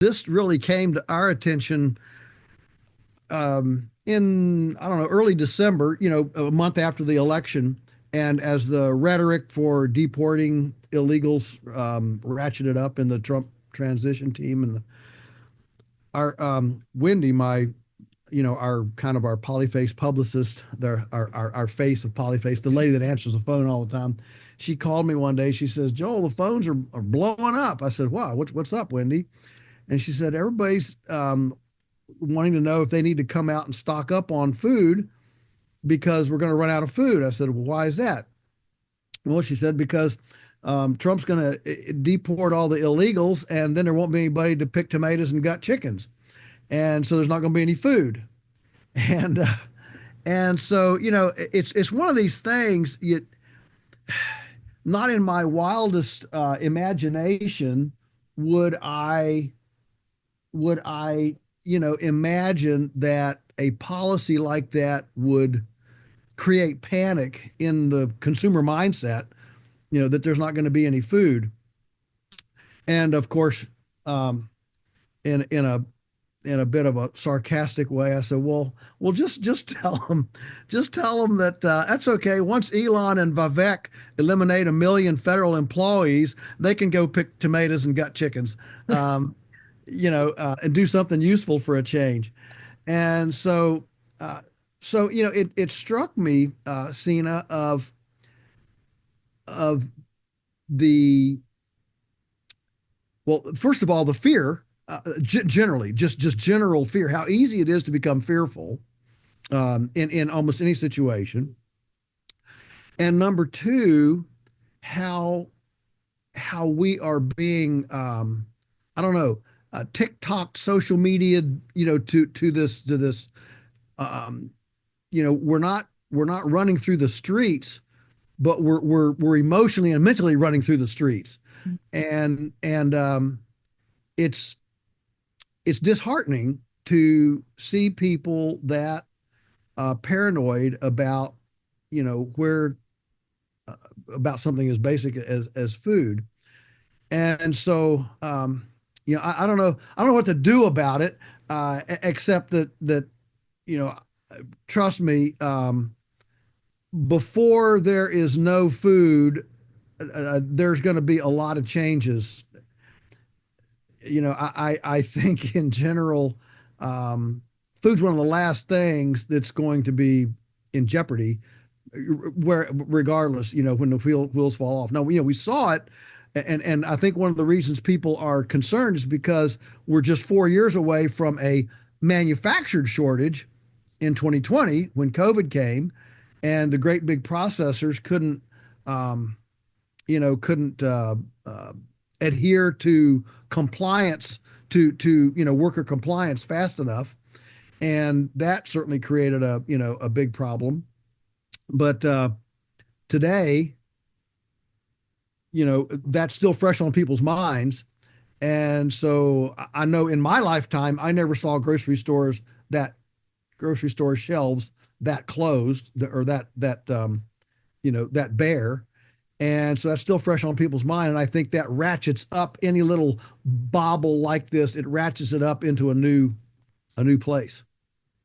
this really came to our attention in, I don't know, early December, a month after the election. And as the rhetoric for deporting illegals ratcheted up in the Trump transition team, and our Wendy, our kind of our polyface publicist, our face of polyface, the lady that answers the phone all the time, she called me one day. She says, "Joel, the phones are blowing up." I said, "Wow, what's up, Wendy?" And she said, "Everybody's wanting to know if they need to come out and stock up on food because we're going to run out of food." I said, "Well, why is that?" Well, she said, because Trump's going to deport all the illegals, and then there won't be anybody to pick tomatoes and gut chickens, and so there's not going to be any food. And so it's one of these things. Not in my wildest imagination would I imagine that a policy like that would create panic in the consumer mindset, that there's not going to be any food. And of course, um, in a bit of a sarcastic way, I said, well, just tell them that that's okay. Once Elon and Vivek eliminate 1 million federal employees, they can go pick tomatoes and gut chickens, and do something useful for a change. And uh, it struck me, Sina, of the well, first of all, the fear, generally, just general fear, how easy it is to become fearful in almost any situation. And number two, how we are being, I don't know, TikTok, social media, to this. Um, we're not running through the streets, but we're emotionally and mentally running through the streets, and it's disheartening to see people that paranoid about where about something as basic as food. And so I don't know, what to do about it, except that you know trust me, before there is no food, there's going to be a lot of changes. I think in general, food's one of the last things that's going to be in jeopardy, where regardless, when the wheels fall off. Now, we saw it, and I think one of the reasons people are concerned is because we're just 4 years away from a manufactured shortage in 2020 when COVID came, and the great big processors um, couldn't adhere to compliance, to worker compliance fast enough, and that certainly created a big problem. But today, that's still fresh on people's minds, and so I know in my lifetime I never saw grocery store shelves that closed, or that bare. And so that's still fresh on people's mind. And I think that ratchets up any little bobble like this. It ratchets it up into a new place.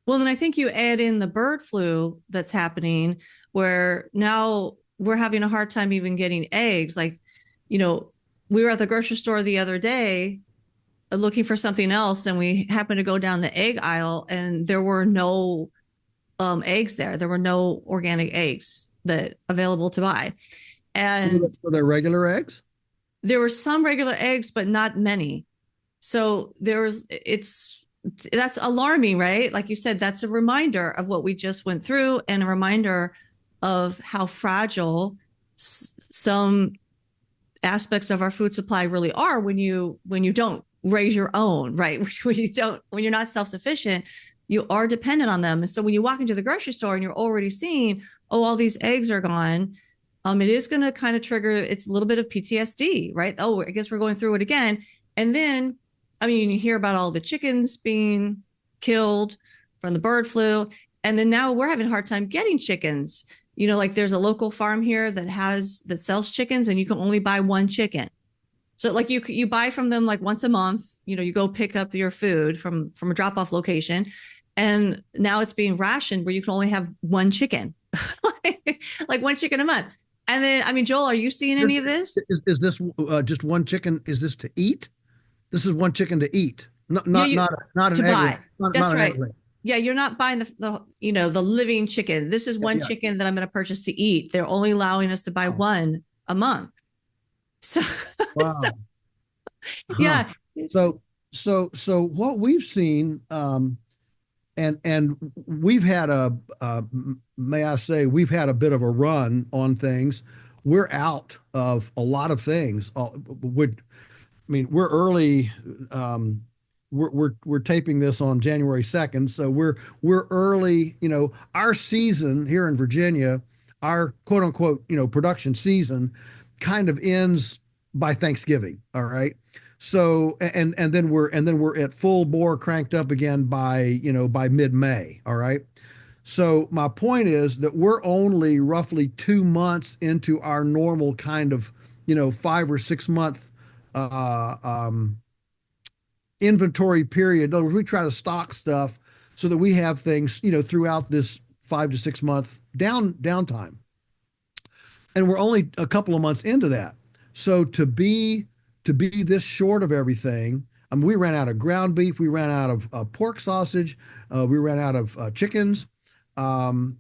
Well, then I think you add in the bird flu that's happening, where now we're having a hard time even getting eggs. Like, we were at the grocery store the other day looking for something else, and we happened to go down the egg aisle, and there were no eggs there. There were no organic eggs that available to buy. And So they're regular eggs? there were some regular eggs, but not many. So that's alarming, right? Like you said, that's a reminder of what we just went through, and a reminder of how fragile some aspects of our food supply really are when you don't raise your own, right? When you're not self-sufficient, you are dependent on them. And so when you walk into the grocery store and you're already seeing, oh, all these eggs are gone, it is going to kind of trigger, it's a little bit of PTSD, right? Oh, I guess we're going through it again. And then, you hear about all the chickens being killed from the bird flu. And then now we're having a hard time getting chickens. Like there's a local farm here that sells chickens, and you can only buy one chicken. So like you buy from them like once a month, you go pick up your food from a drop off location, and now it's being rationed where you can only have one chicken, like one chicken a month. And then, I mean, Joel, are you seeing This- any of this? is this just one chicken? Is this to eat? This is one chicken to eat, not Yeah, not you not not to an egg, buy. not That's an egg. right. Yeah, you're not buying the living chicken. This is Yeah, one yeah. chicken that I'm going to purchase to eat. They're only allowing us to buy Wow. one a month. So, so Wow. Huh. yeah, it's So so what we've seen, and we've had may I say, we've had a bit of a run on things. We're out of a lot of things. Would I mean, we're early. We're taping this on January 2nd, so we're early. Our season here in Virginia, our quote unquote, production season, kind of ends by Thanksgiving. All right. So and then we're at full bore cranked up again by mid-May. All right. So my point is that we're only roughly 2 months into our normal kind of 5 or 6 month uh, um, inventory period. In other words, we try to stock stuff so that we have things throughout this 5 to 6 month downtime, and we're only a couple of months into that. So to be this short of everything. I mean, we ran out of ground beef, we ran out of pork sausage, we ran out of chickens, um,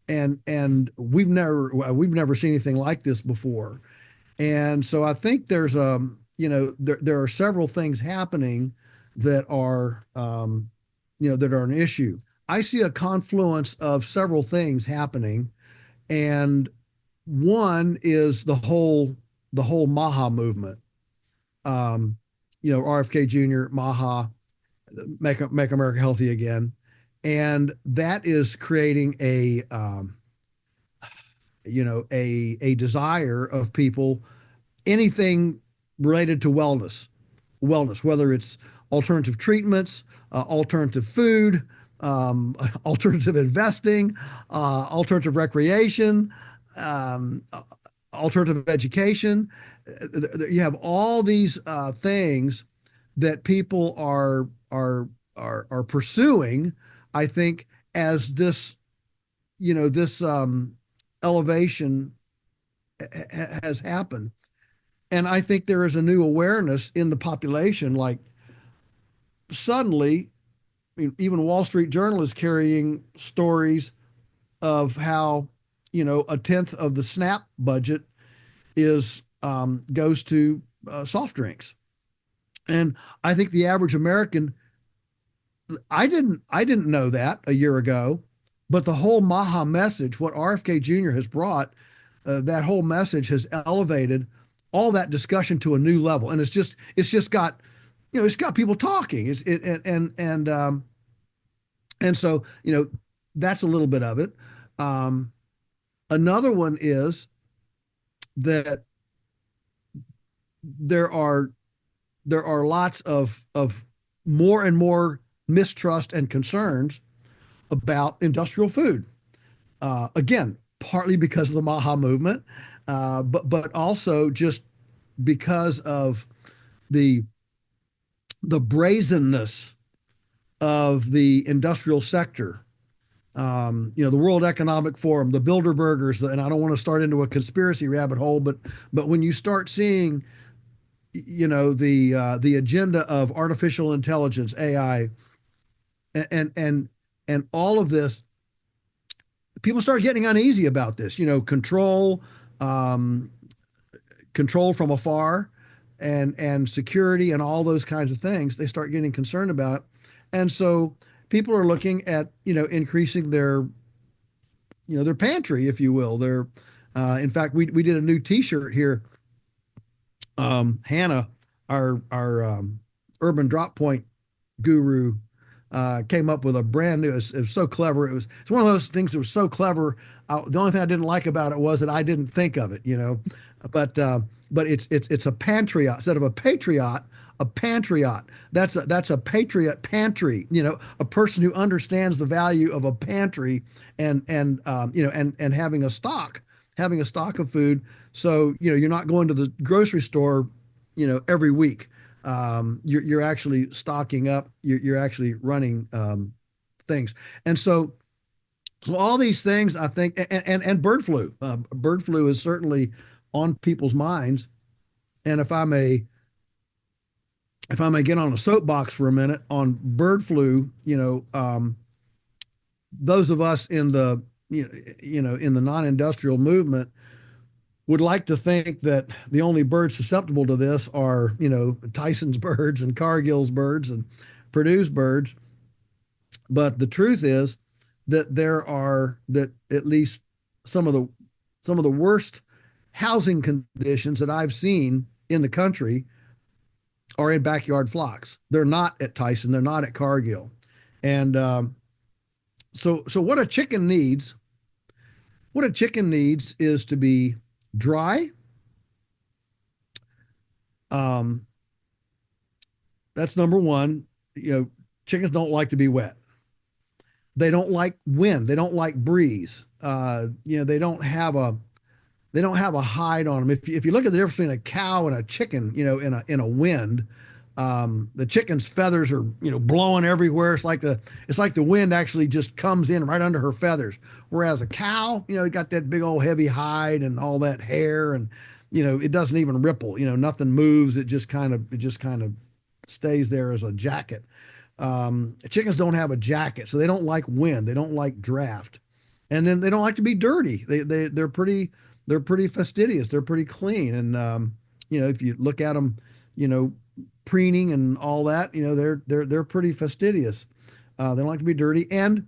and we've never seen anything like this before. And so I think there's there are several things happening that are that are an issue. I see a confluence of several things happening, and one is the whole Maha movement. Um, RFK Jr., Maha, make America healthy again, and that is creating a desire of people, anything related to wellness, whether it's alternative treatments, alternative food, alternative investing, alternative recreation, um, alternative education. You have all these things that people are pursuing. I think as this elevation has happened. And I think there is a new awareness in the population. Like suddenly, I mean, even Wall Street Journal is carrying stories of how, a tenth of the SNAP budget is goes to soft drinks. And I think the average American, I didn't know that a year ago, but the whole Maha message, what RFK Jr. has brought, that whole message has elevated all that discussion to a new level, and it's just got it's got people talking. It's it and so that's a little bit of it. Um, Another one is that there are lots of more and more mistrust and concerns about industrial food. Again, partly because of the Maha movement, but also just because of the brazenness of the industrial sector. The World Economic Forum, the Bilderbergers, and I don't want to start into a conspiracy rabbit hole, but when you start seeing, the agenda of artificial intelligence, AI, and all of this, people start getting uneasy about this. Um, control from afar, and security, and all those kinds of things. They start getting concerned about it, and so people are looking at increasing their pantry, if you will. In fact, we did a new T-shirt here. Hannah, our urban drop point guru, came up with a brand new. It was so clever. It's one of those things that was so clever. The only thing I didn't like about it was that I didn't think of it. But it's a patriot instead of a patriot. A patriot. That's a patriot pantry. A person who understands the value of a pantry, and having a stock of food. So you're not going to the grocery store every week. You're actually stocking up. You're actually running things, and so all these things, I think, and bird flu. Bird flu is certainly on people's minds. And if I may get on a soapbox for a minute on bird flu, those of us in the in the non-industrial movement would like to think that the only birds susceptible to this are Tyson's birds and Cargill's birds and Purdue's birds. But the truth is that at least some of the worst housing conditions that I've seen in the country are in backyard flocks. They're not at Tyson. They're not at Cargill. And so what a chicken needs is to be dry. Um, that's number one. Chickens don't like to be wet. They don't like wind. They don't like breeze. They don't have a hide on them. If you look at the difference between a cow and a chicken, in a wind, the chicken's feathers are blowing everywhere. It's like the wind actually just comes in right under her feathers. Whereas a cow, you got that big old heavy hide and all that hair, and it doesn't even ripple. Nothing moves. It just kind of stays there as a jacket. Chickens don't have a jacket, so they don't like wind. They don't like draft, and then they don't like to be dirty. They're pretty fastidious. They're pretty clean, and if you look at them, preening and all that, they're pretty fastidious. They don't like to be dirty, and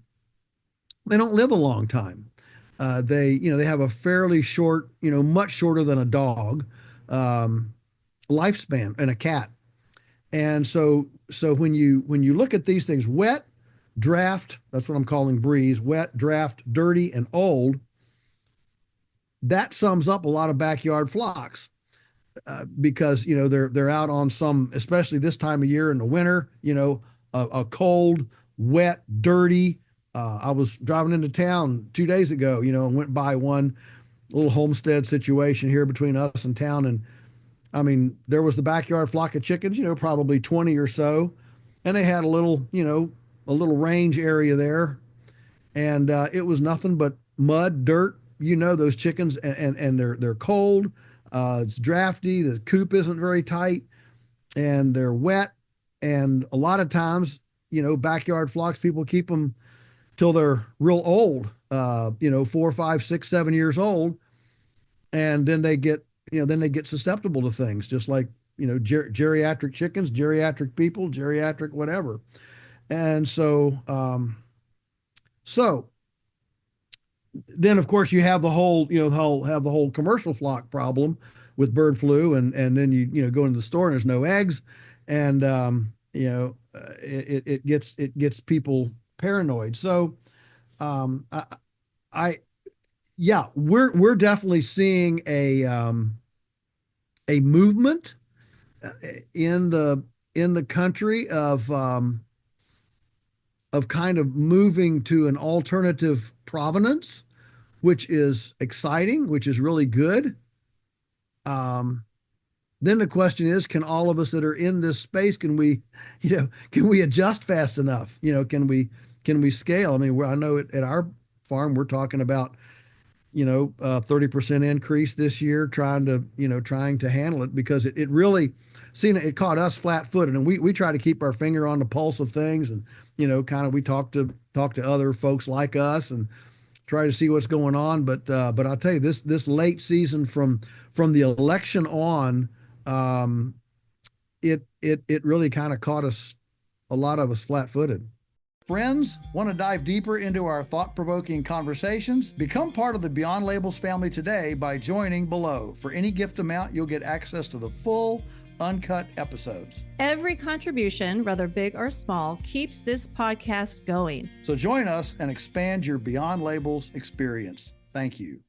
they don't live a long time. They have a fairly short, much shorter than a dog, lifespan, and a cat. And so when you look at these things, wet, draft, that's what I'm calling breeze, wet, draft, dirty, and old, that sums up a lot of backyard flocks. Because they're out on some, especially this time of year in the winter, a cold, wet, dirty. I was driving into town 2 days ago, and went by one little homestead situation here between us and town, and I mean, there was the backyard flock of chickens, probably 20 or so, and they had a little range area there, and it was nothing but mud, dirt. Those chickens, and they're cold. It's drafty. The coop isn't very tight, and they're wet. And a lot of times, backyard flocks, people keep them till they're real old. 4, 5, 6, 7 years old, and then they get susceptible to things, just like geriatric chickens, geriatric people, geriatric whatever. And so then of course you have the whole commercial flock problem with bird flu, and then you go into the store and there's no eggs, and it gets people paranoid. So I yeah, we're definitely seeing a movement in the country of kind of moving to an alternative provenance, which is exciting, which is really good. Then the question is, can all of us that are in this space, can we adjust fast enough? Can we scale? I mean, I know at our farm, we're talking about 30% increase this year, trying to handle it, because it really it caught us flat-footed, and we try to keep our finger on the pulse of things, and kind of we talk to other folks like us and try to see what's going on. But I'll tell you, this late season from the election on, it really kind of caught a lot of us flat-footed. Friends, want to dive deeper into our thought-provoking conversations? Become part of the Beyond Labels family today by joining below. For any gift amount, you'll get access to the full, uncut episodes. Every contribution, whether big or small, keeps this podcast going. So join us and expand your Beyond Labels experience. Thank you.